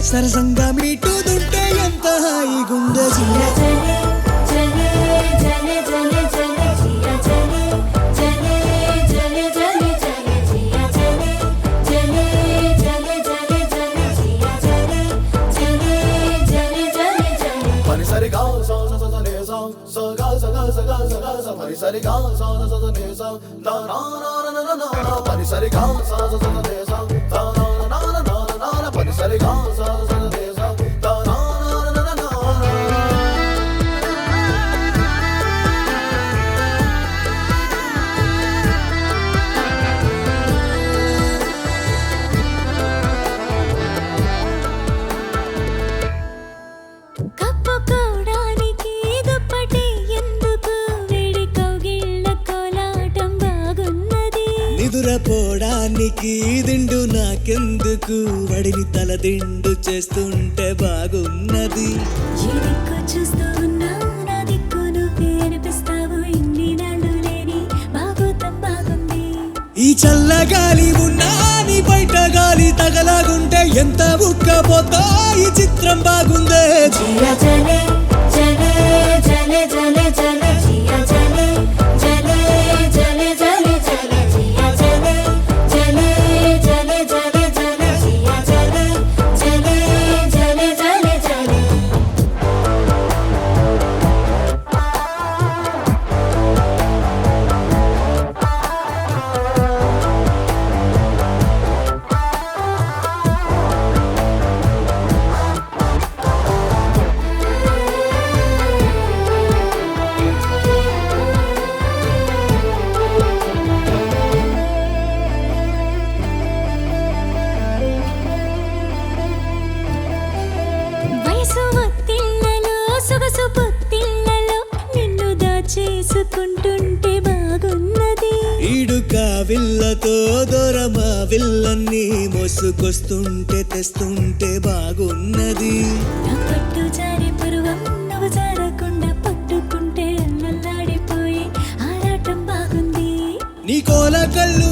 సరసంగా మీటుదుంటే ఎంత హాయిగుందో నిదురపోవడానికి దిండు నాకెందుకు వడిని తల దిండు చేస్తుంటే బాగున్నది ఈ చల్లగాలి ఉన్నా నీ బయట గాలి తగలాగుంటే ఎంత ఉక్కపోతా ఈ చిత్రం బాగుందే చేసుకుంటుంటే బాగున్నది ఈడుక విల్లతో దూరమా విల్లన్ని మోసుకొస్తుంటే తెస్తుంటే బాగున్నది పట్టు జారి పరువం నువ్వు జారకుండా పట్టుకుంటే అల్లల్లాడిపోయి ఆరాటం బాగుంది నీ కోల కళ్ళు